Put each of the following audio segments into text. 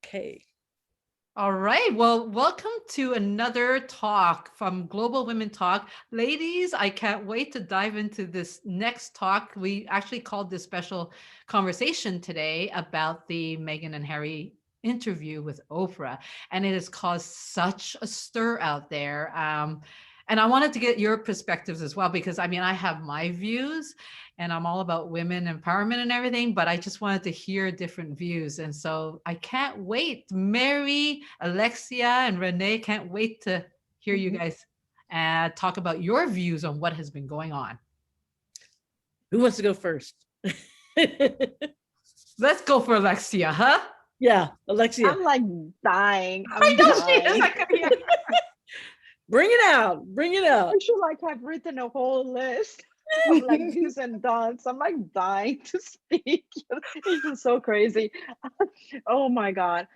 Okay. All right. Well, welcome to another talk from Global Women Talk. Ladies, I can't wait to dive into this next talk. We actually called this special conversation today about the Meghan and Harry interview with Oprah, and it has caused such a stir out there. And I wanted to get your perspectives as well, because I mean, I have my views and I'm all about women empowerment and everything, but I just wanted to hear different views. And so I can't wait. Mary, Alexia, and Renee, can't wait to hear you guys talk about your views on what has been going on. Who wants to go first? Let's go for Alexia, huh? Yeah, Alexia. I'm like dying. I I'm know she is. dying. I can hear. Bring it out. Bring it out. I feel like I've written a whole list of like do's and don'ts. I'm like dying to speak. It's just so crazy. Oh my God.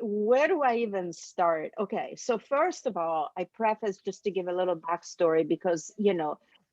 Where do I even start? Okay, so first of all, I preface just to give a little backstory because,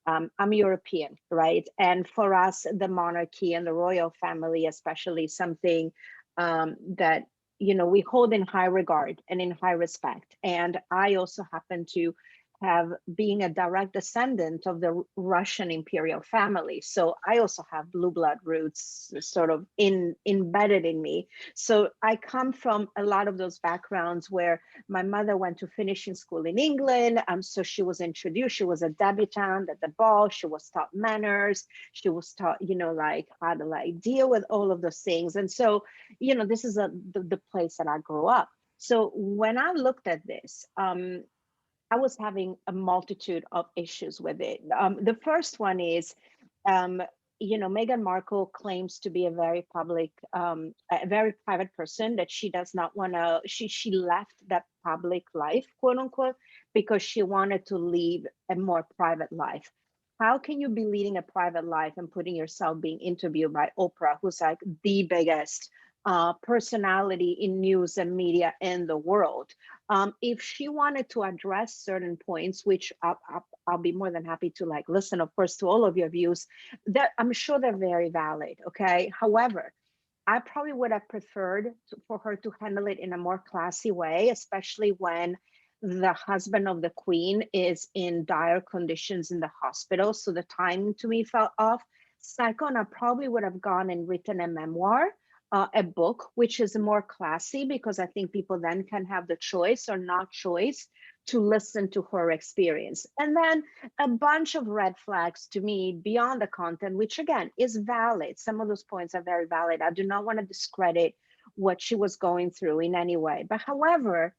I'm European, right? And for us, the monarchy and the royal family, especially, something that we hold in high regard and in high respect. And I also happen to have being a direct descendant of the Russian imperial family. So I also have blue blood roots sort of embedded in me. So I come from a lot of those backgrounds where my mother went to finishing school in England. So she was introduced, she was a debutante at the ball. She was taught manners. She was taught, like how to like deal with all of those things. And so, this is the place that I grew up. So when I looked at this, I was having a multitude of issues with it. The first one is, Meghan Markle claims to be a very public, a very private person, that she does not want to, she left that public life, quote unquote, because she wanted to lead a more private life. How can you be leading a private life and putting yourself being interviewed by Oprah, who's like the biggest personality in news and media in the world? If she wanted to address certain points, which I'll be more than happy to like listen, of course, to all of your views, that I'm sure they're very valid. Okay. However, I probably would have preferred for her to handle it in a more classy way, especially when the husband of the queen is in dire conditions in the hospital. So the timing to me felt off. Second, I probably would have gone and written a memoir, a book, which is more classy, because I think people then can have the choice or not choice to listen to her experience. And then a bunch of red flags to me beyond the content, which again is valid. Some of those points are very valid. I do not want to discredit what she was going through in any way. But however,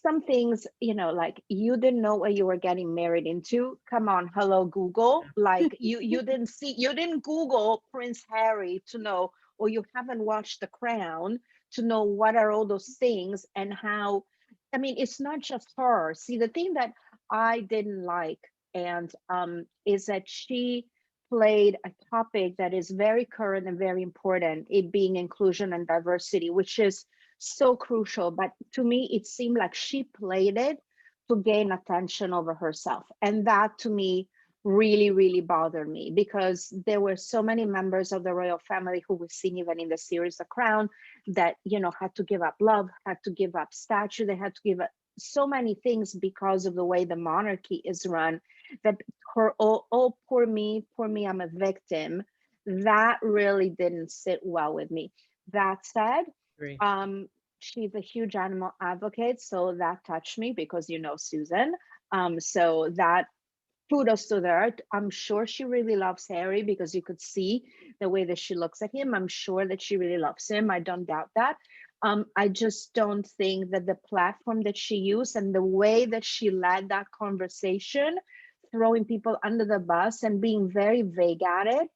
some things, like you didn't know what you were getting married into. Come on, hello Google. Like you didn't Google Prince Harry to know, or you haven't watched The Crown to know what are all those things and how. I mean, it's not just her. See, the thing that I didn't like and is that she played a topic that is very current and very important, it being inclusion and diversity, which is so crucial. But to me, it seemed like she played it to gain attention over herself. And that to me really, really bothered me, because there were so many members of the royal family who we've seen even in the series The Crown that, had to give up love, had to give up statue, they had to give up so many things because of the way the monarchy is run, that her, oh poor me, I'm a victim, that really didn't sit well with me. That said, Agree. she's a huge animal advocate, so that touched me, because Susan. So that kudos to her. I'm sure she really loves Harry, because you could see the way that she looks at him. I'm sure that she really loves him. I don't doubt that. I just don't think that the platform that she used and the way that she led that conversation, throwing people under the bus and being very vague at it,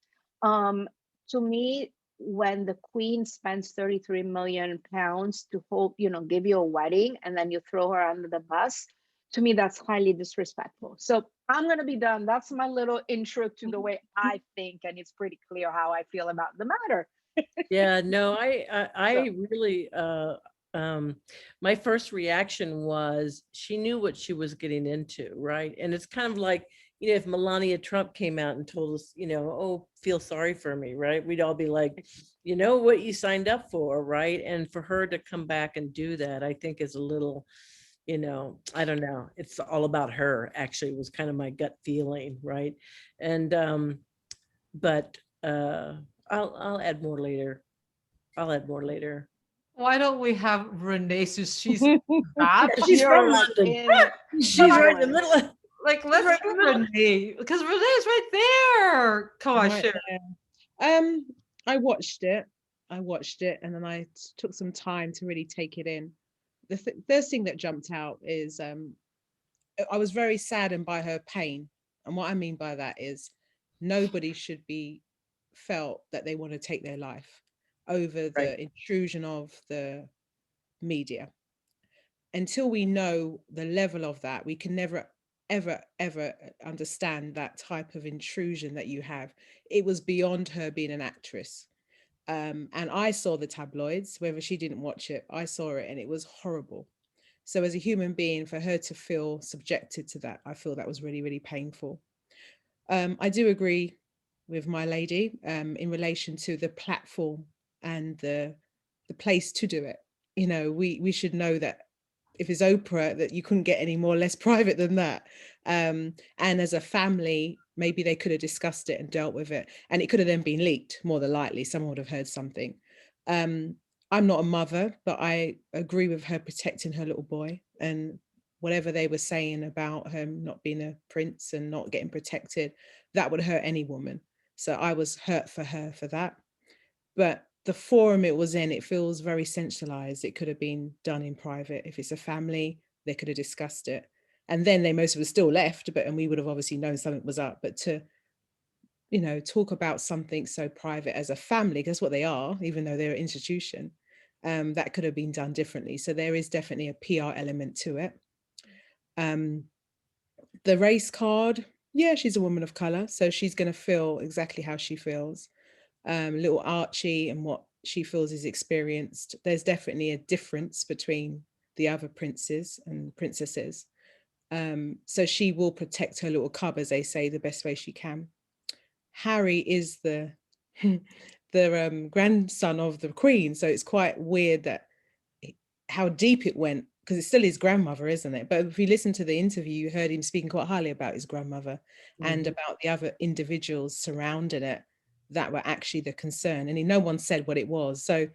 to me, when the queen spends 33 million pounds to hold, give you a wedding, and then you throw her under the bus, to me, that's highly disrespectful. So I'm going to be done. That's my little intro to the way I think, and it's pretty clear how I feel about the matter. Yeah, no, I So, really, my first reaction was she knew what she was getting into, right? And it's kind of like if Melania Trump came out and told us, oh, feel sorry for me, right? We'd all be like, you know what you signed up for, right? And for her to come back and do that, I think is a little, I don't know. It's all about her, actually, was kind of my gut feeling, right? And but I'll add more later. I'll add more later. Why don't we have Renee, since she's that? Yeah, she's You're from like London. in She's right in the influence. middle of, Like, she's let's right hear in the middle. Renee, because Renee's right there. Come on, Right share. there. I watched it. And then I took some time to really take it in. The first thing that jumped out is I was very saddened by her pain. And what I mean by that is nobody should be felt that they want to take their life over Right. the intrusion of the media. Until we know the level of that, we can never, ever, ever understand that type of intrusion that you have. It was beyond her being an actress. And I saw the tabloids, whether she didn't watch it, I saw it, and it was horrible. So as a human being, for her to feel subjected to that, I feel that was really, really painful. I do agree with my lady in relation to the platform and the place to do it. We should know that if it's Oprah, that you couldn't get any more less private than that. And as a family, maybe they could have discussed it and dealt with it, and it could have then been leaked. More than likely, someone would have heard something. I'm not a mother, but I agree with her protecting her little boy, and whatever they were saying about him not being a prince and not getting protected, that would hurt any woman. So I was hurt for her for that. But the forum it was in, it feels very centralized. It could have been done in private. If it's a family, they could have discussed it. And then they most of us still left, and we would have obviously known something was up. But to, talk about something so private as a family, that's what they are, even though they're an institution, that could have been done differently. So there is definitely a PR element to it. The race card, yeah, she's a woman of color, so she's going to feel exactly how she feels. Little Archie and what she feels is experienced, there's definitely a difference between the other princes and princesses. So she will protect her little cub, as they say, the best way she can. Harry is the the grandson of the queen, so it's quite weird that how deep it went, because it's still his grandmother, isn't it? But if you listen to the interview, you heard him speaking quite highly about his grandmother and about the other individuals surrounding it that were actually the concern. And no one said what it was. So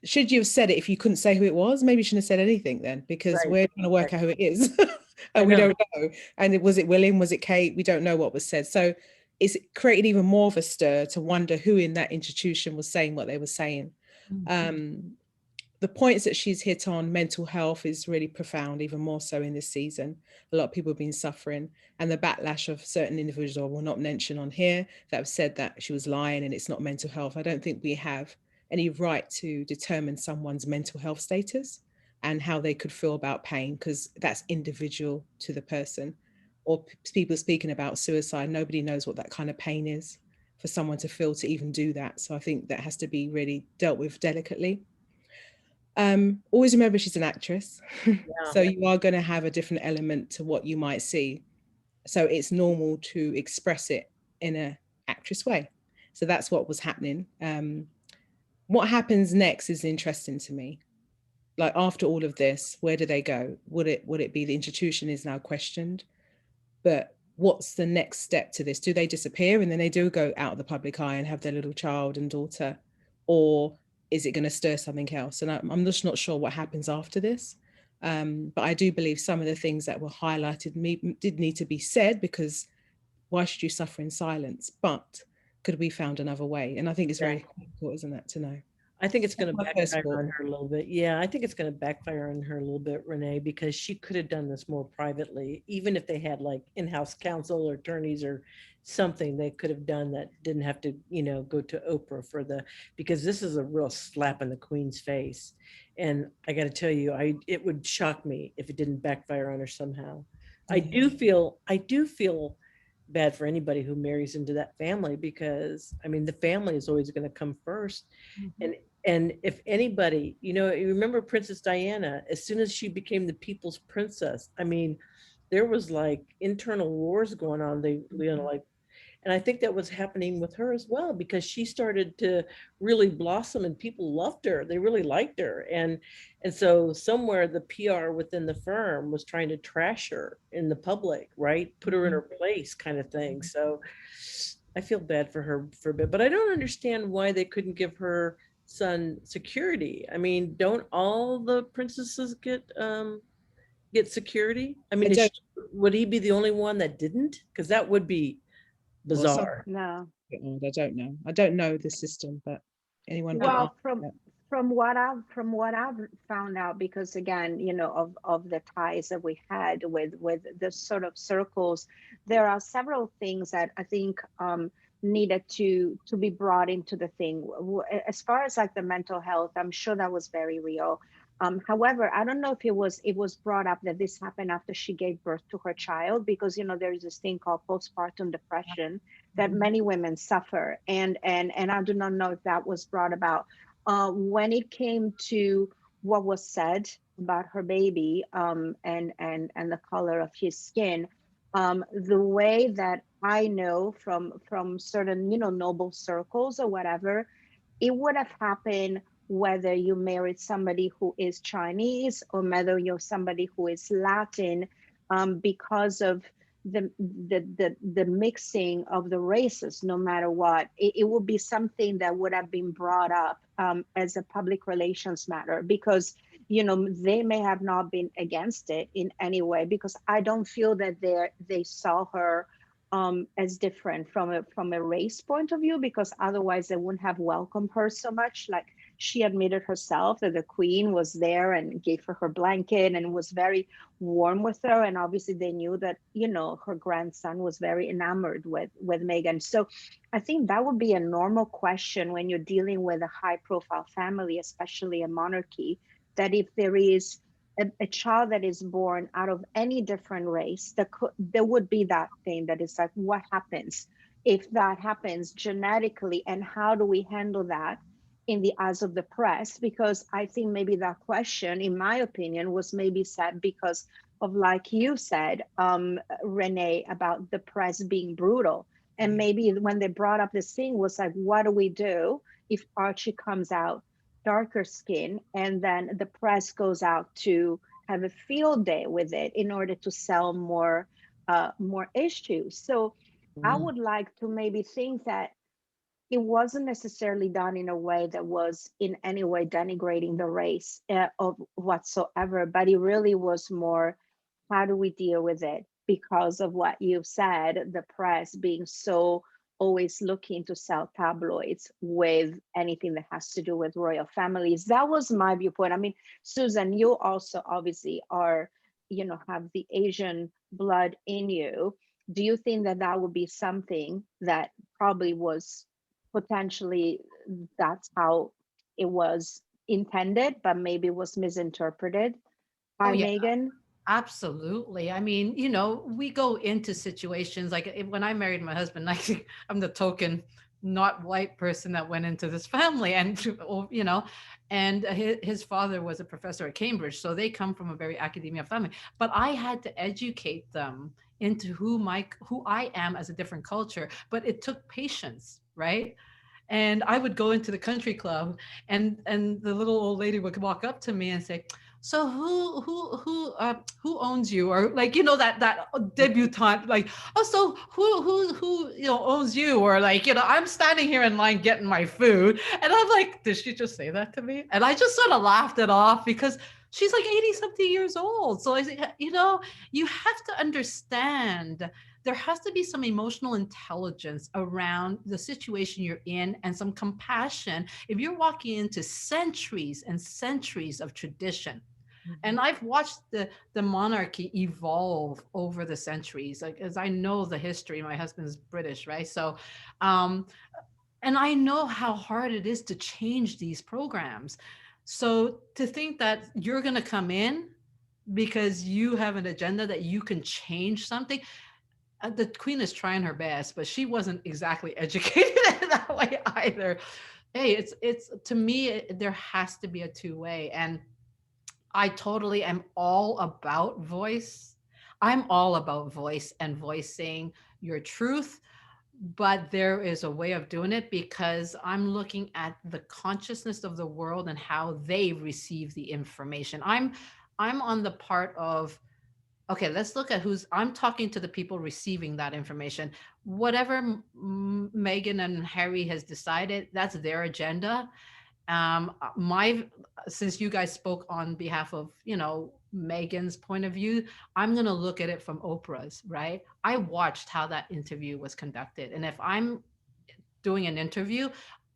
should you have said it if you couldn't say who it was? Maybe you shouldn't have said anything then, because Right. we're trying to work Right. out who it is. I And we know. don't know. And was it William? Was it Kate? We don't know what was said. So it's created even more of a stir to wonder who in that institution was saying what they were saying. The points that she's hit on mental health is really profound, even more so in this season. A lot of people have been suffering, and the backlash of certain individuals I will not mention on here that have said that she was lying and it's not mental health. I don't think we have any right to determine someone's mental health status and how they could feel about pain, because that's individual to the person. Or people speaking about suicide, nobody knows what that kind of pain is for someone to feel to even do that. So I think that has to be really dealt with delicately. Always remember she's an actress. Yeah. So you are going to have a different element to what you might see. So it's normal to express it in a actress way. So that's what was happening. What happens next is interesting to me. Like after all of this, where do they go? Would it be the institution is now questioned? But what's the next step to this? Do they disappear and then they do go out of the public eye and have their little child and daughter? Or is it going to stir something else? And I'm just not sure what happens after this. But I do believe some of the things that were highlighted did need to be said, because why should you suffer in silence? But could we found another way? And I think it's very difficult, isn't it, to know? I think it's That's going to my first backfire thought. on her a little bit. Yeah, I think it's going to backfire on her a little bit, Renee, because she could have done this more privately, even if they had like in-house counsel or attorneys or something they could have done that didn't have to, go to Oprah for because this is a real slap in the Queen's face. And I got to tell you, it would shock me if it didn't backfire on her somehow. I do feel bad for anybody who marries into that family, because I mean the family is always going to come first. And if anybody, you remember Princess Diana, as soon as she became the people's princess, I mean, there was like internal wars going on. They, like, and I think that was happening with her as well because she started to really blossom and people loved her. They really liked her. And so somewhere the PR within the firm was trying to trash her in the public, right? Put her in her place kind of thing. So I feel bad for her for a bit, but I don't understand why they couldn't give her son security. I mean, don't all the princesses get security? I I mean, don't. would he be the only one that didn't? Because that would be Well, some bizarre. No. I don't know. I don't know the system, but anyone can Oh, Well, ask that. from what I've found out, because again, of the ties that we had with the sort of circles, there are several things that I think needed to be brought into the thing. As far as like the mental health, I'm sure that was very real. However, I don't know if it was brought up that this happened after she gave birth to her child, because there is this thing called postpartum depression that Mhm. many women suffer, and I do not know if that was brought about when it came to what was said about her baby, and the color of his skin. The way that I know from certain noble circles or whatever, it would have happened whether you married somebody who is Chinese or whether you're somebody who is Latin, because of the mixing of the races. No matter what, it would be something that would have been brought up as a public relations matter, because they may have not been against it in any way, because I don't feel that they saw her as different from a race point of view, because otherwise they wouldn't have welcomed her so much. Like, she admitted herself that the queen was there and gave her blanket and was very warm with her, and obviously they knew that her grandson was very enamored with Meghan. So I think that would be a normal question when you're dealing with a high profile family, especially a monarchy, that if there is a child that is born out of any different race, there would be that thing that is like, what happens if that happens genetically, and how do we handle that in the eyes of the press? Because I think maybe that question, in my opinion, was maybe said because of, like you said, Renee, about the press being brutal. And maybe when they brought up this thing was like, what do we do if Archie comes out darker skin, and then the press goes out to have a field day with it in order to sell more issues? So I mm, would like to maybe think that it wasn't necessarily done in a way that was in any way denigrating the race of whatsoever, but it really was more, how do we deal with it? Because of what you've said, the press being so always looking to sell tabloids with anything that has to do with royal families. That was my viewpoint. I mean, Susan, you also obviously have the Asian blood in you. Do you think that that would be something that probably was potentially, that's how it was intended, but maybe was misinterpreted Oh by yeah, Meghan? absolutely. I mean, we go into situations like when I married my husband, I'm the token not white person that went into this family, and his father was a professor at Cambridge, so they come from a very academia family. But I had to educate them into who I am as a different culture. But it took patience, right? And I would go into the country club, and the little old lady would walk up to me and say, so who owns you? Or like, that debutante, like, oh, so who owns you? Or like, I'm standing here in line getting my food, and I'm like, did she just say that to me? And I just sort of laughed it off, because she's like 80 something years old. So I said, you have to understand, there has to be some emotional intelligence around the situation you're in, and some compassion if you're walking into centuries and centuries of tradition. Mhm. And I've watched the monarchy evolve over the centuries, like, as I know the history. My husband's British, right? So um and I know how hard it is to change these programs. So to think that you're going to come in because you have an agenda that you can change something, the queen is trying her best, but she wasn't exactly educated in that way either. Hey, it's to me, there has to be a two-way, and I totally am all about voice. I'm all about voice and voicing your truth, but there is a way of doing it because I'm looking at the consciousness of the world and how they receive the information. I'm on the part of, okay, let's look at who's, I'm talking to the people receiving that information. Whatever Meghan and Harry has decided, that's their agenda. My, since you guys spoke on behalf of, Megan's point of view, I'm going to look at it from Oprah's, right? I watched how that interview was conducted. And if I'm doing an interview,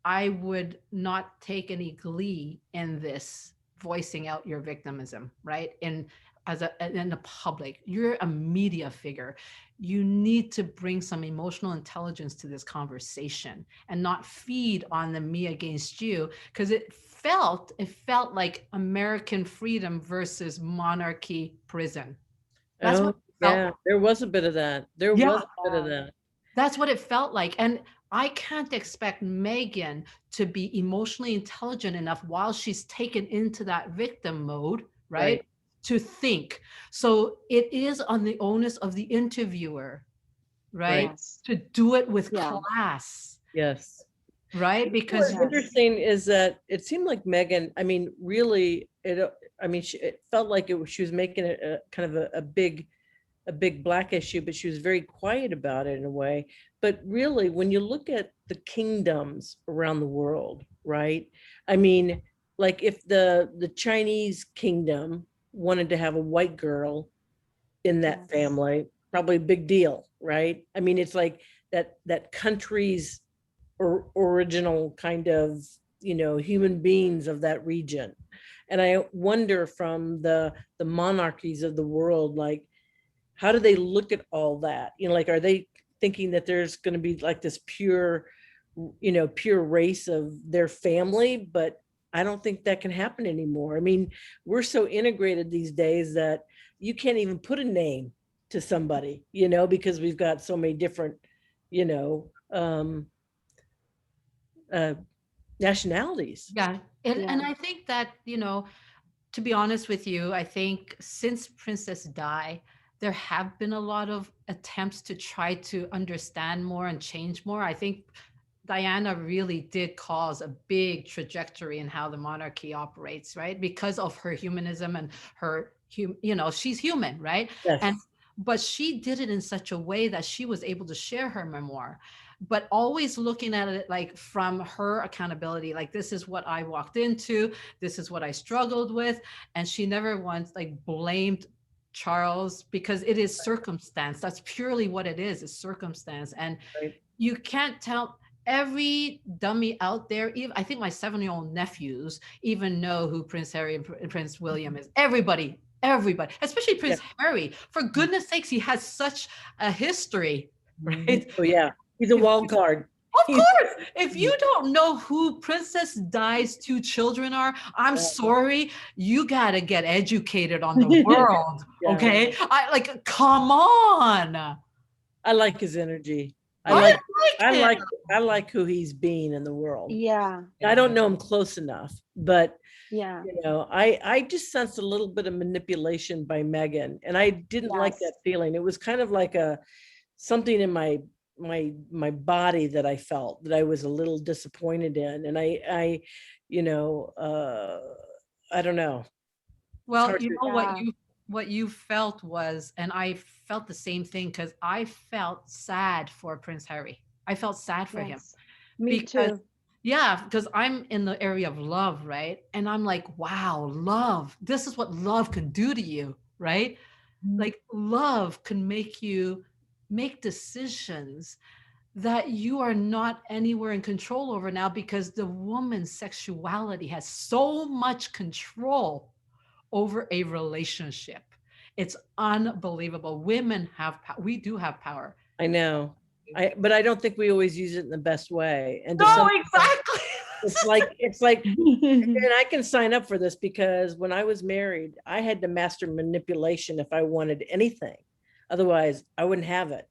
I would not take any glee in this voicing out your victimism, right? And as a in the public, you're a media figure. You need to bring some emotional intelligence to this conversation and not feed on the me against you, because it felt like American freedom versus monarchy prison. That's what Oh, it felt yeah, like. there was a bit of that. There Yeah, was a bit of that. that's what it felt like. And I can't expect Megan to be emotionally intelligent enough while she's taken into that victim mode, right? Right. To think. So it is on the onus of the interviewer, right? Right. Yes. To do it with Yeah. class, Yes. right? Because What's Yes. interesting is that it seemed like Megan, I mean, really, I mean, it felt like she was making it a kind of a big black issue, but she was very quiet about it in a way. But really, when you look at the kingdoms around the world, right? I mean, like if the Chinese kingdom wanted to have a white girl in that Yes. family, probably a big deal, right? I mean, it's like that country's original kind of, human beings of that region. And I wonder from the monarchies of the world, like, how do they look at all that? Like, are they thinking that there's going to be like this pure, pure race of their family? But I don't think that can happen anymore. I mean, we're so integrated these days that you can't even put a name to somebody, because we've got so many different, you know, uh, nationalities. yeah. And Yeah. I think that, to be honest with you, I think since Princess Di, there have been a lot of attempts to try to understand more and change more. I think Diana really did cause a big trajectory in how the monarchy operates, right? Because of her humanism and her, she's human, right? And Yes. but she did it in such a way that she was able to share her memoir, but always looking at it like from her accountability, like this is what I walked into, this is what I struggled with, and she never once like blamed Charles, because it is circumstance. That's purely what it is circumstance. And Right. you can't tell every dummy out there. Even I think my 7-year-old nephews even know who Prince Harry and Prince William is. Everybody, especially Yeah. Prince Harry. For goodness sakes, he has such a history, right? Oh yeah. He's a If wild card. of He's course, if you don't know who Princess Di's two children are, I'm sorry, you got to get educated on the world. yeah. Okay, I like, come on. I like his energy. I I like like I him. like I like who he's being in the world. Yeah. I don't know him close enough, but Yeah. I just sensed a little bit of manipulation by Megan, and I didn't like that Yes. feeling. It was kind of like a something in my body that I felt that I was a little disappointed in, and I you know I don't know. It's Well, hard to. Yeah. what you felt was, and I felt the same thing because I felt sad for Prince Harry. I felt sad for him Yes. Me because, too. yeah, because I'm in the area of love, right? And I'm like, wow, love. This is what love can do to you, right? Like love can make you make decisions that you are not anywhere in control over now, because the woman's sexuality has so much control over a relationship. It's unbelievable. Women have we do have power. I know. But I don't think we always use it in the best way. And to No, some extent, exactly. it's like and I can sign up for this because when I was married, I had to master manipulation if I wanted anything. Otherwise, I wouldn't have it.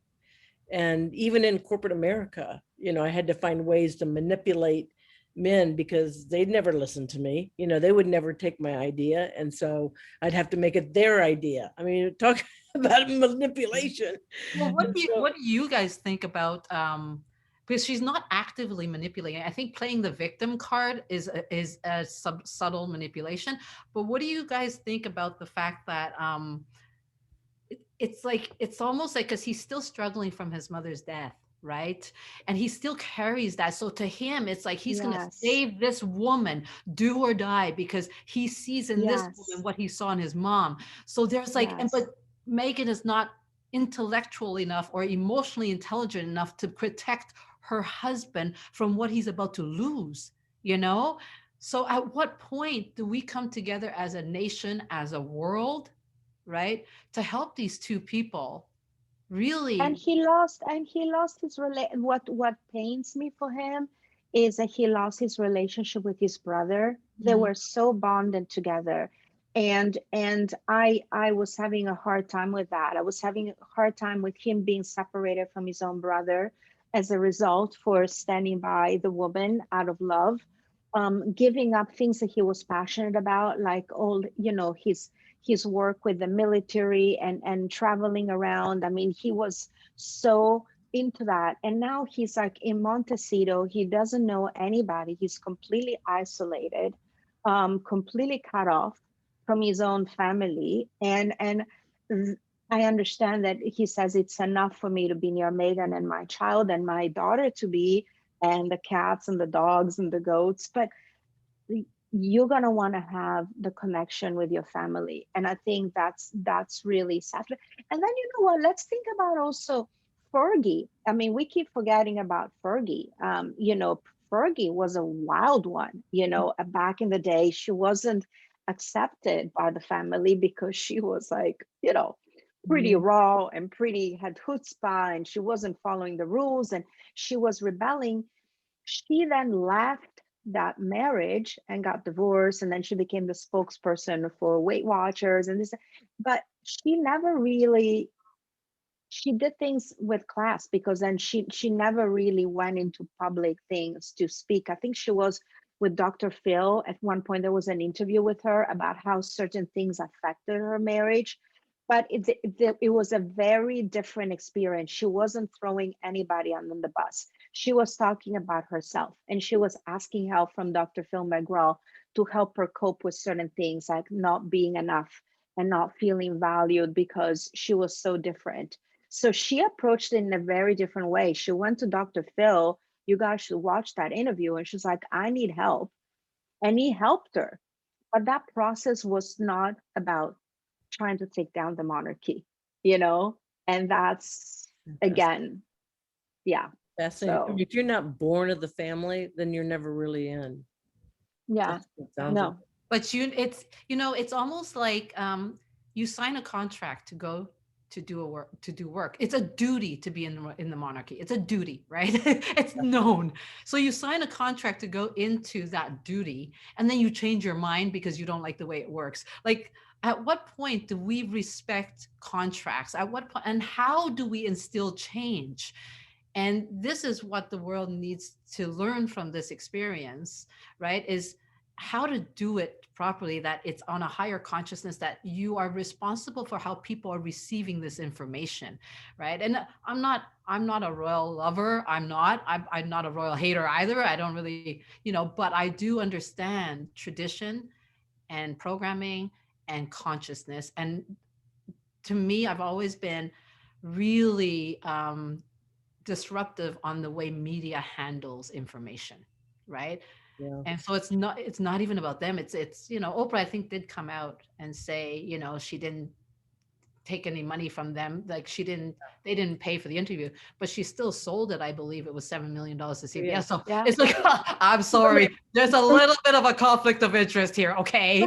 And even in corporate America, I had to find ways to manipulate, men because they'd never listen to me. You know, they would never take my idea. And so I'd have to make it their idea. I mean, talk about manipulation. Well, And so, what do you guys think about because she's not actively manipulating. I think playing the victim card is a subtle manipulation. But what do you guys think about the fact that it's like it's almost like because he's still struggling from his mother's death, right? And he still carries that. So to him, it's like he's gonna Yes. save this woman, do or die, because he sees in this woman Yes. what he saw in his mom. So there's like, and Yes. but Megan is not intellectual enough or emotionally intelligent enough to protect her husband from what he's about to lose, you know? So at what point do we come together as a nation, as a world, right, to help these two people And really? he lost his what pains me for him is that he lost his relationship with his brother. They Mm, were so bonded together. And I was having a hard time with that. I was having a hard time with him being separated from his own brother as a result for standing by the woman out of love, giving up things that he was passionate about, like all, his work with the military and traveling around. I mean, he was so into that. And now he's like in Montecito. He doesn't know anybody. He's completely isolated, completely cut off from his own family. And I understand that he says it's enough for me to be near Megan and my child and my daughter to be, and the cats and the dogs and the goats. But you're going to want to have the connection with your family, and I think that's really sad. And then, what, let's think about also Fergie. I mean, we keep forgetting about Fergie. Fergie was a wild one. Back in the day, she wasn't accepted by the family because she was like, pretty mhm. raw and pretty, had chutzpah, and she wasn't following the rules, and she was rebelling. She then left that marriage and got divorced, and then she became the spokesperson for Weight Watchers and this. But she never really, she did things with class, because then she never really went into public things to speak. I think she was with Dr. Phil at one point. There was an interview with her about how certain things affected her marriage, but it was a very different experience. She wasn't throwing anybody under the bus. She was talking about herself, and she was asking help from Dr. Phil McGraw to help her cope with certain things, like not being enough and not feeling valued, because she was so different. So she approached it in a very different way. She went to Dr. Phil. You guys should watch that interview. And she's like, I need help. And he helped her. But that process was not about trying to take down the monarchy, you know? And that's, Interesting. again, yeah. Fascinating. I mean, So, if you're not born of the family, then you're never really in. yeah, That's what it sounds like. no, But it's almost like you sign a contract to go to do work. It's a duty to be in the monarchy. It's a duty, right? It's known. So you sign a contract to go into that duty, and then you change your mind because you don't like the way it works. Like, at what point do we respect contracts? At what point, and how do we instill change? And this is what the world needs to learn from this experience, right? Is how to do it properly, that it's on a higher consciousness, that you are responsible for how people are receiving this information, right? And I'm not a royal lover. I'm not a royal hater either. I don't really, but I do understand tradition and programming and consciousness. And to me, I've always been really disruptive on the way media handles information, right? Yeah. And so it's not even about them. It's Oprah, I think, did come out and say, she didn't take any money from them. Like, they didn't pay for the interview, but she still sold it. I believe it was $7 million to Yeah. CBS. So yeah. it's like, I'm Somebody, sorry, there's a little bit of a conflict of interest here. Okay.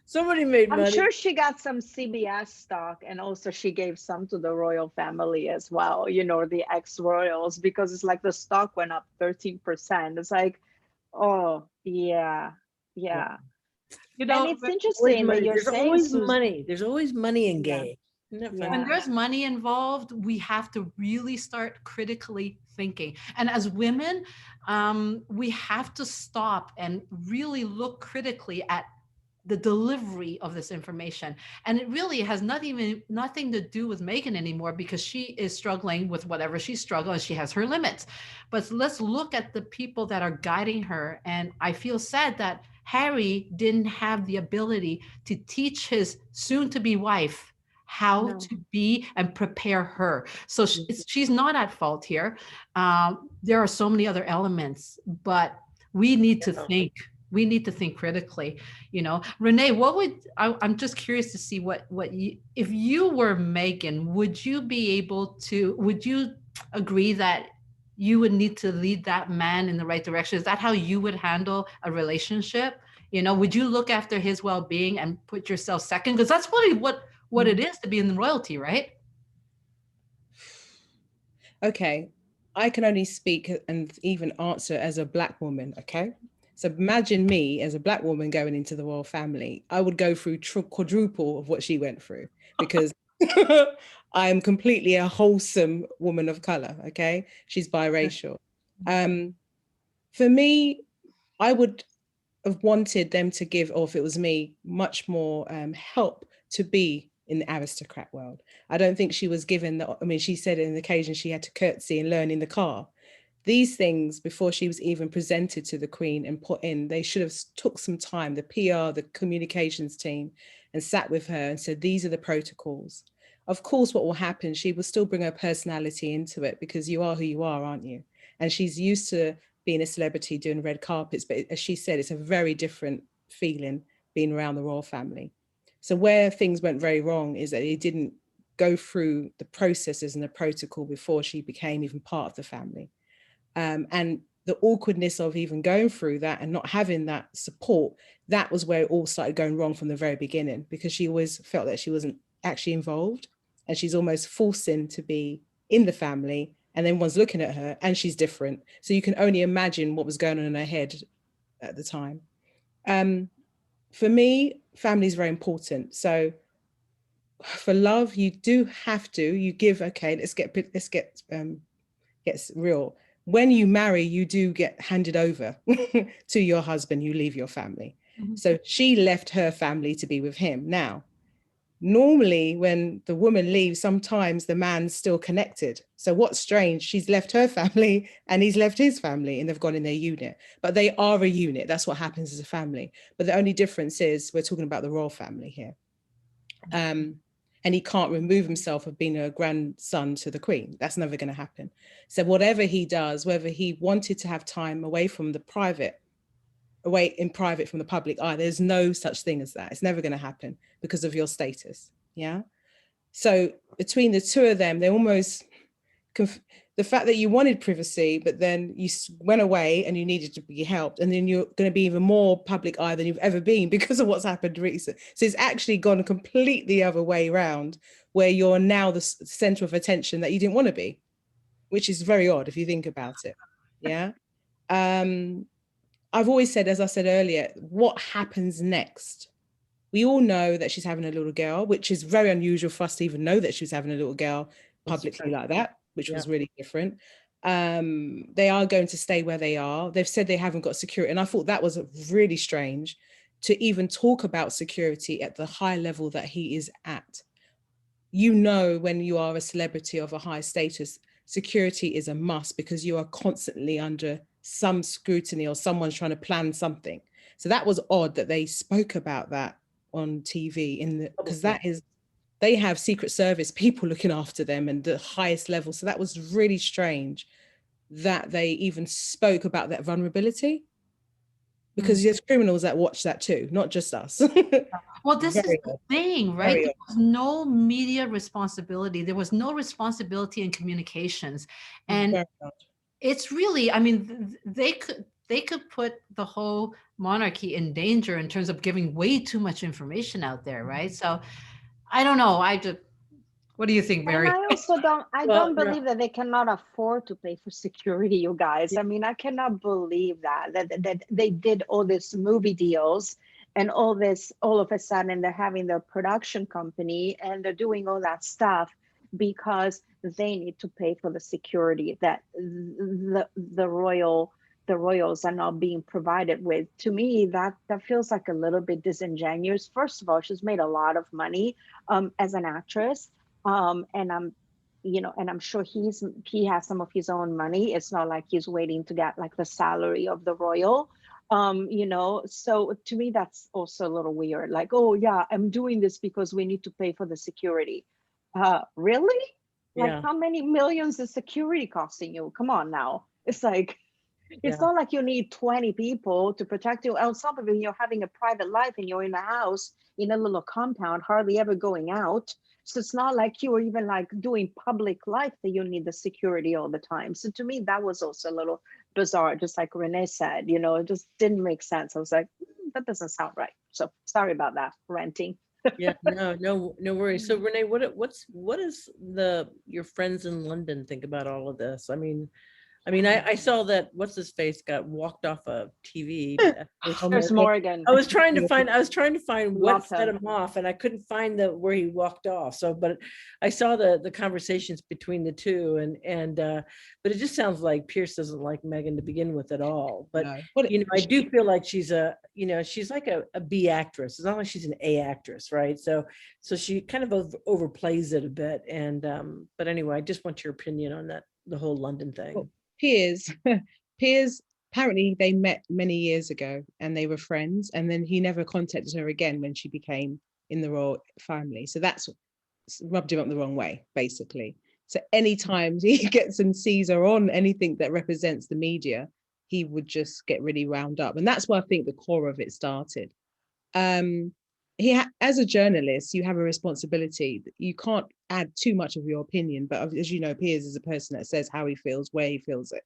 somebody made I'm money. sure she got some CBS stock, and also she gave some to the royal family as well, the ex-royals, because it's like the stock went up 13%. It's like, oh, yeah, Yeah. yeah. You And know, it's but Always interesting that money. you're There's saying, always Susan. money. There's always money in Yeah, gay. Isn't that When funny? Yeah. there's money involved, we have to really start critically thinking. And as women, we have to stop and really look critically at the delivery of this information. And it really has nothing to do with Meghan anymore, because she is struggling with whatever she's struggling. She has her limits. But let's look at the people that are guiding her. And I feel sad that Harry didn't have the ability to teach his soon to be wife how No. to be and prepare her. So Mhm. she's not at fault here. There are so many other elements, but we need to Yeah. think. We need to think critically. Renee, what would I'm just curious to see what you, if you were Megan, would you be able to? Would you agree that you would need to lead that man in the right direction? Is that how you would handle a relationship? Would you look after his well-being and put yourself second? Because that's really what it is to be in royalty, right? Okay, I can only speak and even answer as a black woman. Okay, so imagine me as a black woman going into the royal family. I would go through quadruple of what she went through, because I am completely a wholesome woman of color. Okay, she's biracial. Um, for me, I would have wanted them to give, or if it was me, much more help to be in the aristocrat world. I don't think she was given the, I mean, she said in the occasion she had to curtsy and learn in the car. These things, before she was even presented to the Queen and put in, they should have took some time, the PR, the communications team, and sat with her and said, these are the protocols. Of course, what will happen, she will still bring her personality into it, because you are who you are, aren't you? And she's used to being a celebrity doing red carpets, but as she said, it's a very different feeling being around the royal family. So where things went very wrong is that it didn't go through the processes and the protocol before she became even part of the family. And the awkwardness of even going through that and not having that support, that was where it all started going wrong from the very beginning, because she always felt that she wasn't actually involved, and she's almost forcing to be in the family, and then one's looking at her and she's different. So you can only imagine what was going on in her head at the time. Um, for me, family is very important. So for love, you do have to, you give, okay, gets real. When you marry, you do get handed over to your husband, you leave your family. Mhm. So she left her family to be with him. Now, normally when the woman leaves, sometimes the man's still connected. So what's strange, she's left her family and he's left his family, and they've gone in their unit. But they are a unit. That's what happens as a family. But the only difference is we're talking about the royal family here. And he can't remove himself of being a grandson to the Queen. That's never going to happen. So whatever he does, whether he wanted to have time away from the private, away in private from the public eye, there's no such thing as that. It's never going to happen because of your status. Yeah. So between the two of them, they almost the fact that you wanted privacy, but then you went away and you needed to be helped, and then you're going to be even more public eye than you've ever been because of what's happened recently. So it's actually gone completely the other way around, where you're now the center of attention that you didn't want to be, which is very odd if you think about it. Yeah. I've always said, as I said earlier, what happens next? We all know that she's having a little girl, which is very unusual for us to even know that she was having a little girl publicly like that, which was really different. They are going to stay where they are. They've said they haven't got security. And I thought that was really strange to even talk about security at the high level that he is at. You know, when you are a celebrity of a high status, security is a must, because you are constantly under some scrutiny or someone's trying to plan something. So that was odd that they spoke about that on TV, because that is, they have Secret Service people looking after them and the highest level. So that was really strange that they even spoke about that vulnerability, because there's criminals that watch that too, not just us. Well, this is Very the odd, thing, right? very There odd. was no media responsibility. There was no responsibility in communications. And Very odd. it's really, I mean, they could put the whole monarchy in danger in terms of giving way too much information out there, right? So I don't know. What do you think, And Mary? I also I Well, don't no, believe that they cannot afford to pay for security, you guys. yeah, I mean, I cannot believe that they did all these movie deals and all this, all of a sudden they're having their production company and they're doing all that stuff because they need to pay for the security that the royals are not being provided with. To me, that feels like a little bit disingenuous. First of all, she's made a lot of money as an actress, and I'm sure he has some of his own money. It's not like he's waiting to get like the salary of the royal. So to me that's also a little weird. Like, oh yeah, I'm doing this because we need to pay for the security. Really? Like, Yeah. how many millions is security costing you? Come on now. It's like, it's Yeah. not like you need 20 people to protect you. On top of it, you're having a private life and you're in a house in a little compound, hardly ever going out. So it's not like you are even like doing public life that you need the security all the time. So to me, that was also a little bizarre, just like Renee said, it just didn't make sense. I was like, that doesn't sound right. So sorry about that, ranting. Yeah. No worries. So Renee, what is your friends in London think about all of this? I saw that what's his face got walked off of TV. Oh my There's Morgan. I was trying to God. find what Love set him. him off, and I couldn't find the where he walked off. So, but I saw the conversations between the two, and but it just sounds like Pierce doesn't like Meghan to begin with at all. But No. I do feel like she's like a B actress. It's not like she's an A actress, right? So she kind of overplays it a bit. And but anyway, I just want your opinion on that, the whole London thing. Well, Piers, Piers, apparently they met many years ago and they were friends. And then he never contacted her again when she became in the royal family. So that's rubbed him up the wrong way, basically. So anytime he gets and sees her on anything that represents the media, he would just get really wound up. And that's where I think the core of it started. Um, as a journalist, you have a responsibility. You can't add too much of your opinion, but as you know, Piers is a person that says how he feels, where he feels it.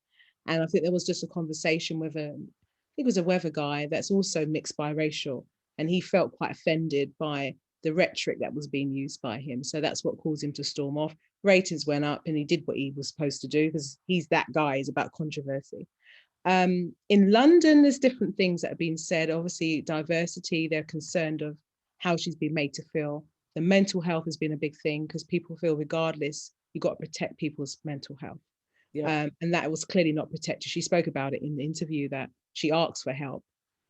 And I think there was just a conversation with I think it was a weather guy that's also mixed biracial, and he felt quite offended by the rhetoric that was being used by him. So that's what caused him to storm off. Ratings went up, and he did what he was supposed to do because he's that guy. He's about controversy. In London, there's different things that have been said. Obviously, diversity, they're concerned of how she's been made to feel. The mental health has been a big thing because people feel regardless, you've got to protect people's mental health. Yeah. And that was clearly not protected. She spoke about it in the interview that she asked for help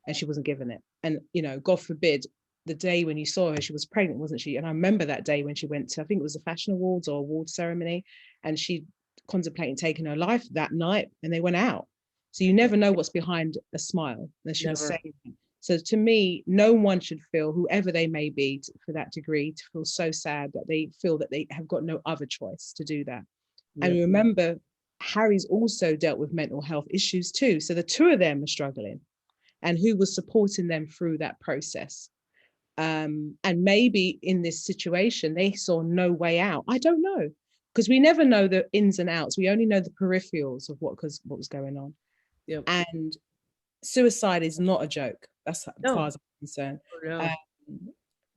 and she wasn't given it. And, God forbid, the day when you saw her, she was pregnant, wasn't she? And I remember that day when she went to, I think it was the fashion awards or award ceremony, and she contemplating taking her life that night and they went out. So you never know what's behind a smile. And she was Never. saying, so to me, no one should feel, whoever they may be for that degree, to feel so sad that they feel that they have got no other choice to do that. And Yeah. remember, Harry's also dealt with mental health issues too. So the two of them are struggling, and who was supporting them through that process. And maybe in this situation, they saw no way out. I don't know, because we never know the ins and outs. We only know the peripherals of what was going on. Yep. And suicide is not a joke. That's as No. far as I'm concerned. No.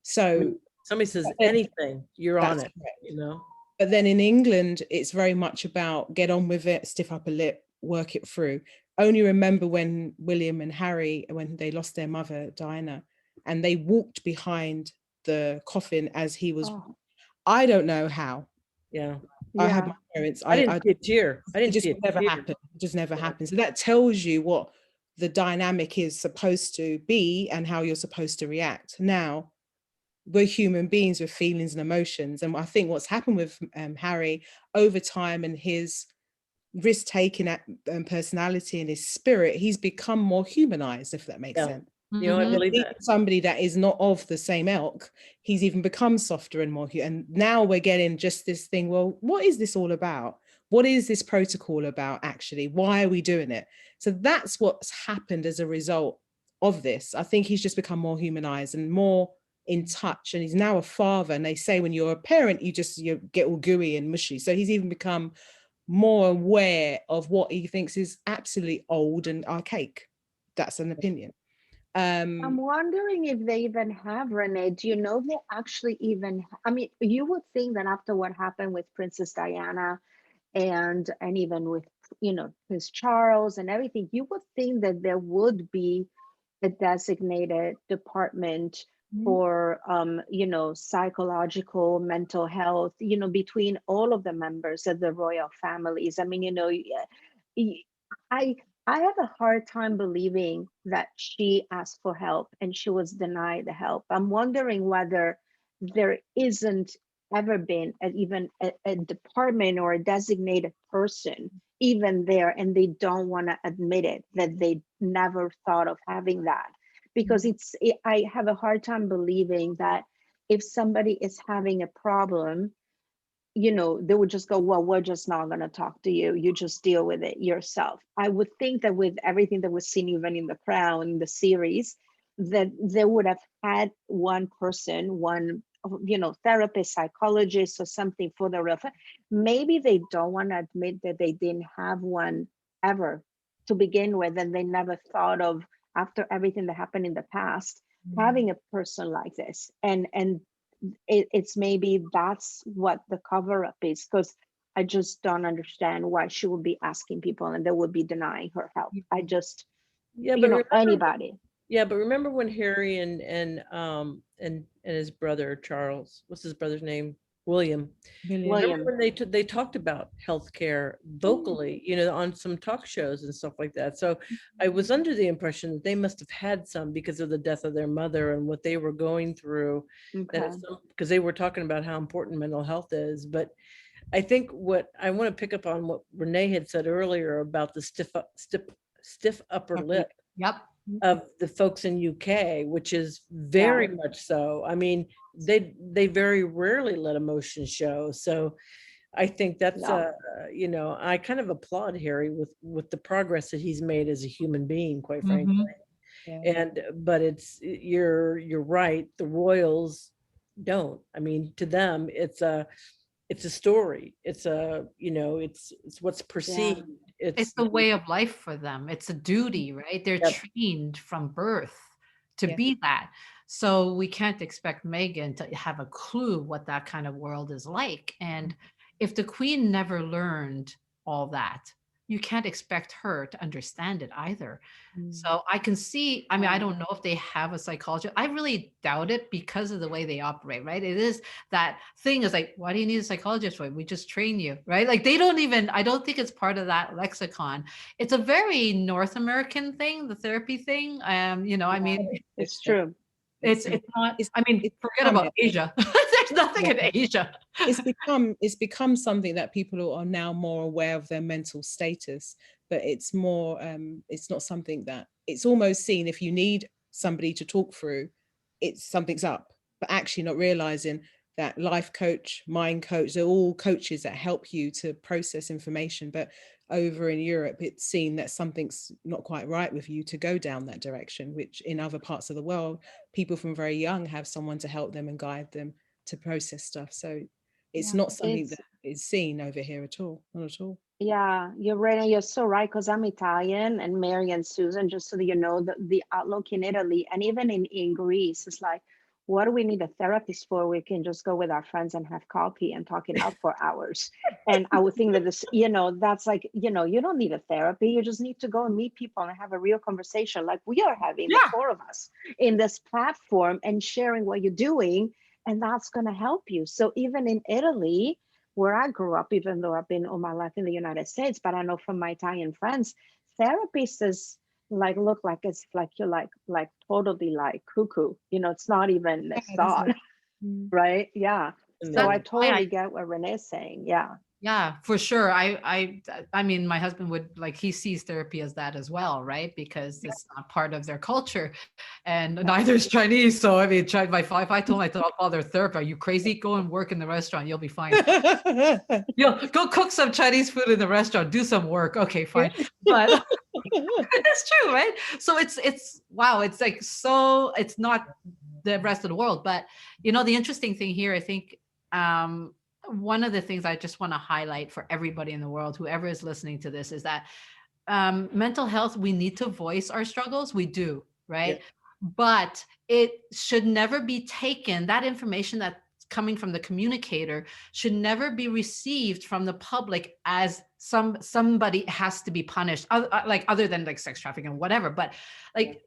So Somebody says then- anything, you're on that's it, correct. But then in England, it's very much about get on with it, stiff upper lip, work it through. Only remember when William and Harry, when they lost their mother, Diana, and they walked behind the coffin as he was. Oh, I don't know how. Yeah. I had yeah. my parents. I didn't see a tear. I It didn't just see a never tear. happened. It just never Yeah. happened. So that tells you what the dynamic is supposed to be and how you're supposed to react. Now, we're human beings with feelings and emotions. And I think what's happened with Harry over time and his risk-taking personality and his spirit, he's become more humanized, if that makes Yeah. sense. I believe Even that. somebody that is not of the same ilk, he's even become softer and more and now we're getting just this thing, well, what is this all about? What is this protocol about actually? Why are we doing it? So that's what's happened as a result of this. I think he's just become more humanized and more in touch, and he's now a father, and they say when you're a parent you get all gooey and mushy. So he's even become more aware of what he thinks is absolutely old and archaic. That's an opinion. I'm wondering if they even have, Renee. Do you know they actually even? I mean, you would think that after what happened with Princess Diana, and even with Prince Charles and everything, you would think that there would be a designated department Mhm. for psychological mental health, between all of the members of the royal families. I mean, y- I I have a hard time believing that she asked for help and she was denied the help. I'm wondering whether there isn't ever been even a department or a designated person even there, and they don't want to admit it, that they never thought of having that. Because I have a hard time believing that if somebody is having a problem, they would just go, well, we're just not going to talk to you. You just deal with it yourself. I would think that with everything that was seen, even in The Crown, in the series, that they would have had one person, one, therapist, psychologist, or something for the real. Maybe they don't want to admit that they didn't have one ever to begin with, and they never thought of, after everything that happened in the past, having a person like this. And it's maybe that's what the cover up is, because I just don't understand why she would be asking people and they would be denying her help. I just, Yeah, but remember, anybody. yeah, but remember when Harry and his brother Charles, what's his brother's name? William. William. Remember William. when they talked about healthcare vocally, on some talk shows and stuff like that. So I was under the impression that they must have had some because of the death of their mother and what they were going through. That Okay. it's because they were talking about how important mental health is. But I think what I want to pick up on what Renee had said earlier about the stiff upper lip Yep. of the folks in UK, which is Yeah. very much so. I mean, they very rarely let emotion show. So I think that's Yeah. I kind of applaud Harry with the progress that he's made as a human being, quite frankly. Mhm. Yeah. And but you're right, the royals don't. I mean, to them it's a story. It's it's what's Yeah. perceived. It's It's a way of life for them. It's a duty, right? They're Yep. trained from birth to Yeah. be that. So we can't expect Meghan to have a clue what that kind of world is like. And if the queen never learned all that, you can't expect her to understand it either. Mm. So I can see, I mean, I Yeah. don't know if they have a psychologist. I really doubt it because of the way they operate, right? It is that thing is like, why do you need a psychologist for? We just train you, right? Like they don't even, I don't think it's part of that lexicon. It's a very North American thing, the therapy thing. I Yeah. mean, It's Yeah. true. it's It's it's not, it's I mean, it's forget become about it. Asia. There's nothing Yeah. in Asia. It's become something that people are now more aware of their mental status, but it's more it's not something that it's almost seen if you need somebody to talk through, it's something's up, but actually not realizing that life coach, mind coach, they're all coaches that help you to process information. But over in Europe, it's seen that something's not quite right with you to go down that direction, which in other parts of the world, people from very young have someone to help them and guide them to process stuff. So it's Yeah. not something It's that is seen over here at all, not at all. Yeah, you're right, and you're so right, because I'm Italian, and Mary and Susan, just so that you know, the outlook in Italy and even in Greece is like, what do we need a therapist for? We can just go with our friends and have coffee and talk it out for hours. And I would think that this, that's like, you don't need a therapy. You just need to go and meet people and have a real conversation like we are having, the Yeah. four of us in this platform, and sharing what you're doing, and that's going to help you. So even in Italy, where I grew up, even though I've been all my life in the United States, but I know from my Italian friends, therapists is like, look like it's like you're like totally like cuckoo. It's not even a Bad, isn't thought, it? Mm. right? Yeah. in So I That's there. why I totally get what Renee's saying. Yeah. Yeah, for sure. I mean, my husband would like he sees therapy as that as well, right? Because it's not part of their culture, and Yeah. neither is Chinese. So I mean, if I told my father therapy, are you crazy? Go and work in the restaurant. You'll be fine. Go cook some Chinese food in the restaurant. Do some work. Okay, fine. But it's true, right? So it's wow. It's like so. It's not the rest of the world, but the interesting thing here, I think. One of the things I just want to highlight for everybody in the world, whoever is listening to this, is that mental health, we need to voice our struggles. We do, Yeah. right? But it should never be taken, that information that's coming from the communicator should never be received from the public as somebody has to be punished, like other than like sex trafficking or whatever. But like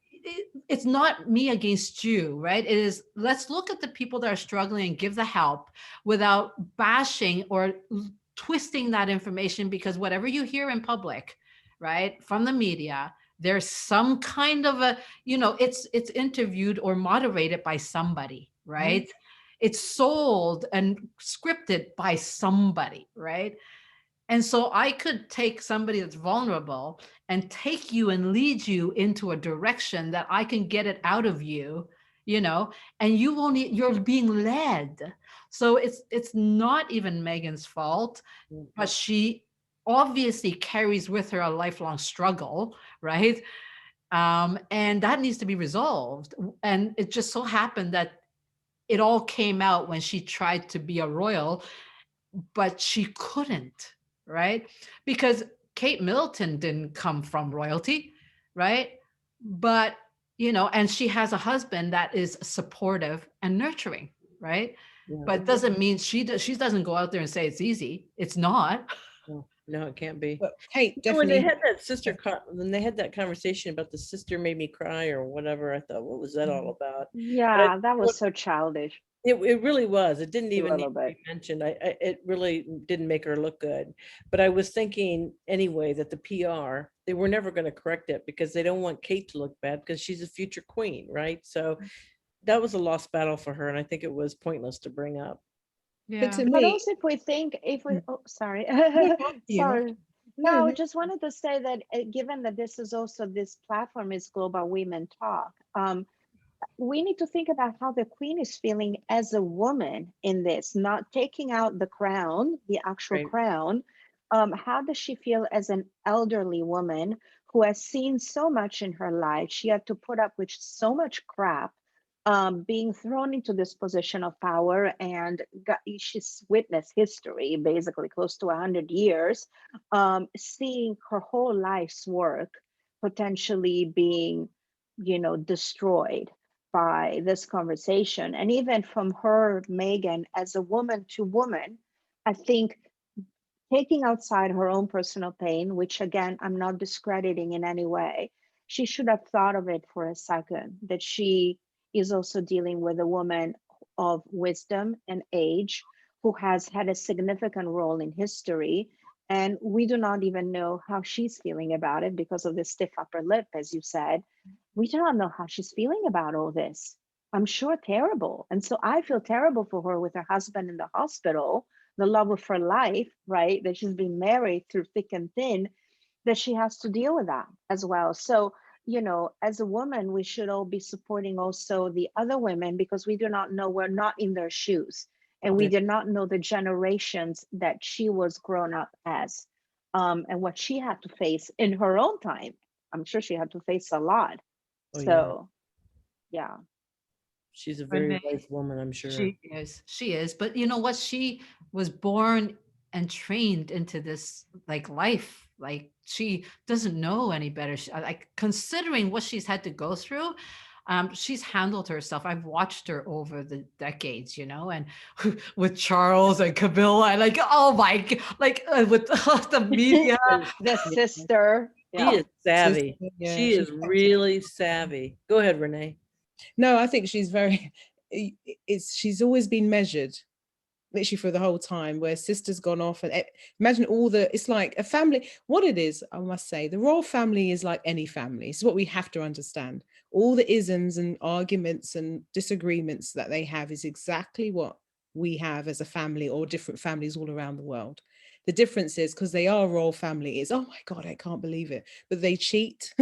it's not me against you, right? It is, let's look at the people that are struggling and give the help without bashing or twisting that information, because whatever you hear in public, right, from the media, there's some kind of a, it's interviewed or moderated by somebody, right? It's sold and scripted by somebody, right? And so I could take somebody that's vulnerable and take you and lead you into a direction that I can get it out of you, and you won't, you're being led. So it's not even Megan's fault, but she obviously carries with her a lifelong struggle, right? And that needs to be resolved. And it just so happened that it all came out when she tried to be a royal, but she couldn't, right? Because Kate Middleton didn't come from royalty, right? But, and she has a husband that is supportive and nurturing, right? Yeah. But it doesn't mean she doesn't go out there and say it's easy. It's not. No, it can't be. But Kate When they definitely. had that when they had that conversation about the sister made me cry or whatever, I thought, what was that all about? But Yeah, that was so childish. it really was. It didn't A even need little to be bit. mentioned. It really didn't make her look good. But I was thinking anyway that the PR, they were never going to correct it because they don't want Kate to look bad because she's a future queen, right? So that was a lost battle for her, and I think it was pointless to bring up. But to But me, also, if we think, oh, sorry, no, after you, sorry. no, No, I no. just wanted to say that given that this platform is Global Women Talk, we need to think about how the queen is feeling as a woman in this, not taking out the crown, the actual Right. crown. How does she feel as an elderly woman who has seen so much in her life? She had to put up with so much crap, being thrown into this position of power, and she's witnessed history, basically close to 100 years, seeing her whole life's work potentially being, destroyed by this conversation. And even from her, Meghan, as a woman to woman, I think taking outside her own personal pain, which again, I'm not discrediting in any way, she should have thought of it for a second, that she is also dealing with a woman of wisdom and age who has had a significant role in history. And we do not even know how she's feeling about it because of the stiff upper lip, as you said. We do not know how she's feeling about all this. I'm sure terrible. And so I feel terrible for her with her husband in the hospital, the love of her life, right? That she's been married through thick and thin, that she has to deal with that as well. So, as a woman, we should all be supporting also the other women because we do not know, we're not in their shoes. And we Yeah. did not know the generations that she was grown up as, and what she had to face in her own time. I'm sure she had to face a lot. Oh yeah. So, yeah. She's a very Renee, wise woman, I'm sure. She is. But you know what? She was born and trained into this like life. Like she doesn't know any better. Like considering what she's had to go through, she's handled herself. I've watched her over the decades, and with Charles and Camilla, and like, oh my, like with the media. The sister. She Yeah. is savvy. Yeah, She she's is really savvy. Go ahead, Renee. no, I think she's very. She's always been measured, literally for the whole time. Where sister's gone off, and imagine all the. It's like a family. What it is, I must say, the royal family is like any family. It's what we have to understand. All the isms and arguments and disagreements that they have is exactly what we have as a family or different families all around the world. The difference is because they are royal family is, oh my God, I can't believe it. But they cheat,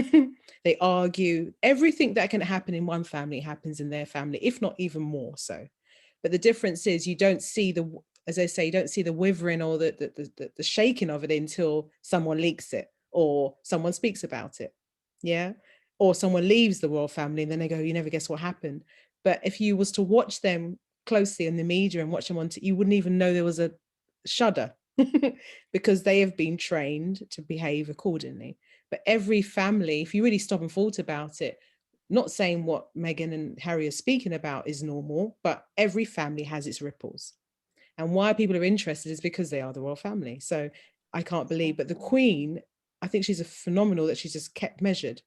they argue. Everything that can happen in one family happens in their family, if not even more so. But the difference is you don't see the, as I say, you don't see the withering or the shaking of it until someone leaks it or someone speaks about it. Yeah. Or someone leaves the royal family and then they go, you never guess what happened. But if you was to watch them closely in the media and watch them on, you wouldn't even know there was a shudder because they have been trained to behave accordingly. But every family, if you really stop and thought about it, not saying what Meghan and Harry are speaking about is normal, but every family has its ripples. And why people are interested is because they are the royal family. So I can't believe, but the Queen, I think she's a phenomenal that she's just kept measured.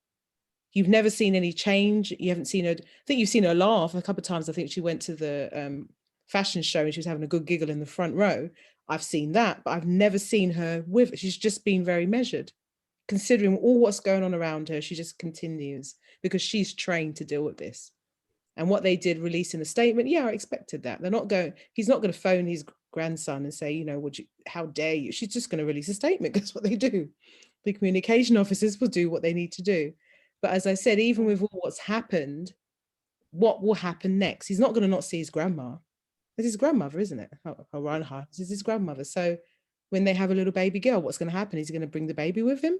You've never seen any change. You haven't seen her. I think you've seen her laugh a couple of times. I think she went to the fashion show and she was having a good giggle in the front row. I've seen that, but I've never seen her with. She's just been very measured. Considering all what's going on around her, she just continues because she's trained to deal with this. And what they did releasing a statement, yeah, I expected that. They're not going, he's not going to phone his grandson and say, you know, would you, how dare you? She's just going to release a statement. That's what they do. The communication officers will do what they need to do. But as I said, even with all what's happened, what will happen next? He's not going to not see his grandma. It's his grandmother, isn't it? Reinhardt is his grandmother. So when they have a little baby girl, what's going to happen? Is he going to bring the baby with him?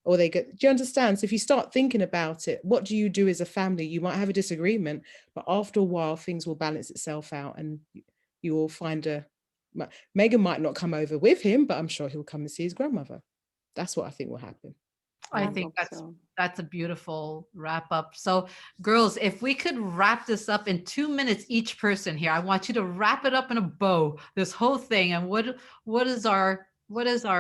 Or they get, do you understand? So if you start thinking about it, what do you do as a family? You might have a disagreement, but after a while, things will balance itself out and you will find a, Meghan might not come over with him, but I'm sure he'll come and see his grandmother. That's what I think will happen. I I think hope so. that's a beautiful wrap up. So, girls, if we could wrap this up in 2 minutes each person here, I want you to wrap it up in a bow, this whole thing. And what is our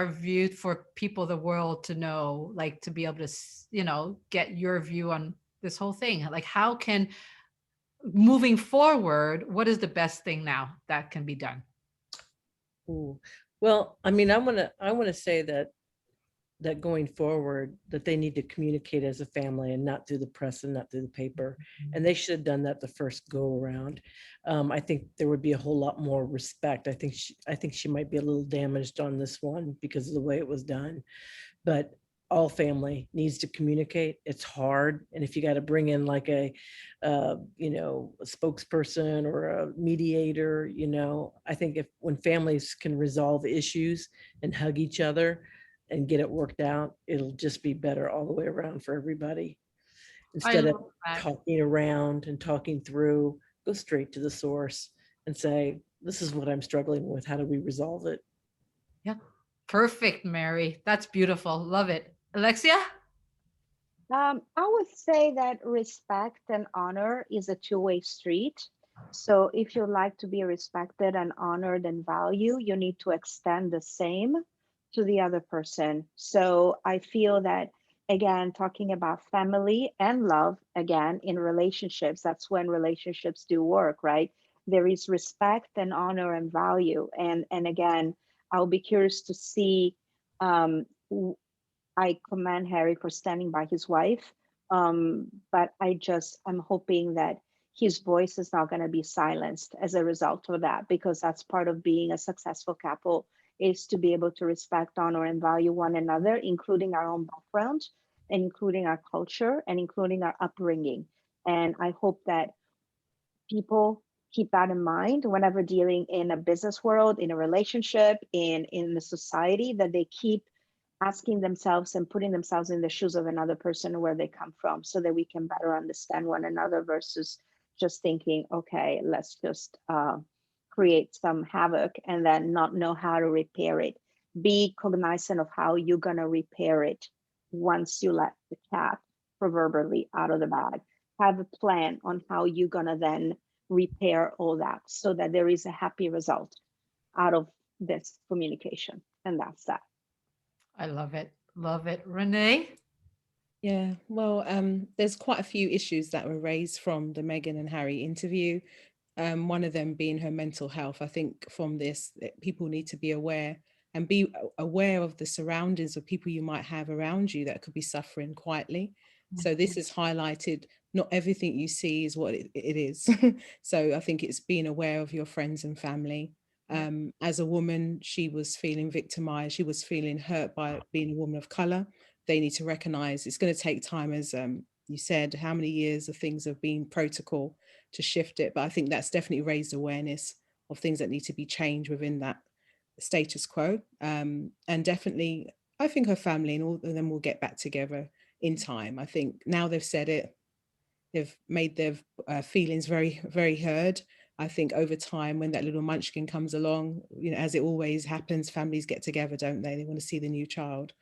view for people of the world to know, like to be able to, you know, get your view on this whole thing? Like, how can moving forward, what is the best thing now that can be done? Ooh. Well, I mean, I want to say that going forward, that they need to communicate as a family and not through the press and not through the paper. And they should have done that the first go around. I think there would be a whole lot more respect. I think she might be a little damaged on this one because of the way it was done. But all family needs to communicate. It's hard, and if you got to bring in like a a spokesperson or a mediator, I think if when families can resolve issues and hug each other and get it worked out, it'll just be better all the way around for everybody. I Instead of love that. talking around and talking through, go straight to the source and say, this is what I'm struggling with. How do we resolve it? Yeah. Perfect, Mary. That's beautiful. Love it. Alexia? I would say that respect and honor is a two-way street. So if you like to be respected and honored and valued, you need to extend the same to the other person. So I feel that, again, talking about family and love, again, in relationships, that's when relationships do work, right? There is respect and honor and value. And again, I'll be curious to see um, I commend Harry for standing by his wife. But I'm hoping that his voice is not going to be silenced as a result of that, because that's part of being a successful couple, is to be able to respect, honor, and value one another, including our own background, and including our culture, and including our upbringing. And I hope that people keep that in mind whenever dealing in a business world, in a relationship, in the society, that they keep asking themselves and putting themselves in the shoes of another person, where they come from, so that we can better understand one another, versus just thinking, okay, let's just create some havoc and then not know how to repair it. Be cognizant of how you're going to repair it once you let the cat proverbially out of the bag. Have a plan on how you're going to then repair all that, so that there is a happy result out of this communication. And that's that. I love it. Love it. Renee? Yeah, well, there's quite a few issues that were raised from the Meghan and Harry interview. One of them being her mental health. I think from this, people need to be aware and be aware of the surroundings of people you might have around you that could be suffering quietly. So this is highlighted. Not everything you see is what it is. So I think it's being aware of your friends and family. As a woman, she was feeling victimized. She was feeling hurt by being a woman of color. They need to recognize it's going to take time, as you said, how many years of things have been protocol to shift it. But I think that's definitely raised awareness of things that need to be changed within that status quo. And definitely, I think her family and all of them will get back together in time. I think now they've said it, they've made their feelings very, very heard. I think over time, when that little munchkin comes along, as it always happens, families get together, don't they? They want to see the new child.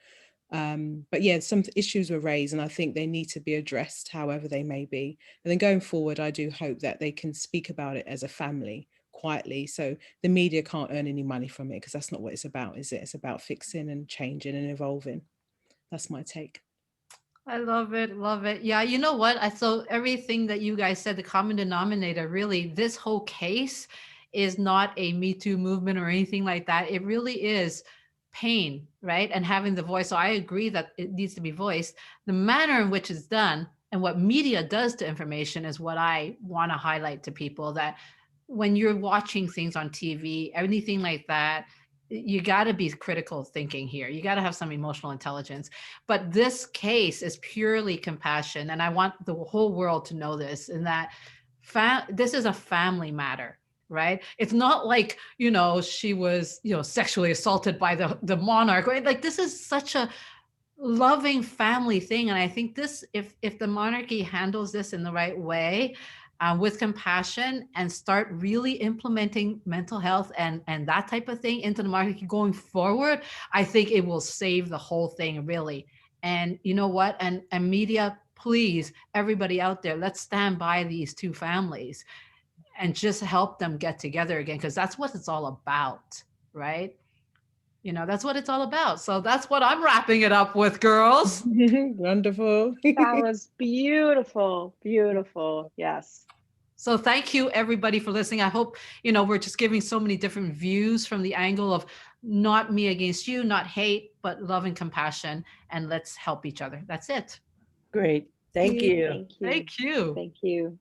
But yeah, some issues were raised and I think they need to be addressed however they may be. And then going forward, I do hope that they can speak about it as a family quietly. So the media can't earn any money from it, because that's not what it's about, is it? It's about fixing and changing and evolving. That's my take. I love it. Love it. Yeah. You know what? So everything that you guys said, the common denominator, really, this whole case is not a Me Too movement or anything like that. It really is pain, right? And having the voice. So I agree that it needs to be voiced. The manner in which it's done and what media does to information is what I want to highlight to people, that when you're watching things on TV, anything like that, you got to be critical thinking here. You got to have some emotional intelligence. But this case is purely compassion. And I want the whole world to know this, and that this is a family matter, right? It's not like, she was, sexually assaulted by the monarch, right? Like, this is such a loving family thing. And I think this, if the monarchy handles this in the right way, with compassion, and start really implementing mental health and that type of thing into the monarchy going forward, I think it will save the whole thing, really. And you know what? And media, please, everybody out there, let's stand by these two families and just help them get together again, because that's what it's all about, right? That's what it's all about. So that's what I'm wrapping it up with, girls. Wonderful. That was beautiful, beautiful. Yes. So thank you everybody for listening. I hope, we're just giving so many different views from the angle of not me against you, not hate, but love and compassion. And let's help each other. That's it. Great. Thank you. Thank you. Thank you. Thank you.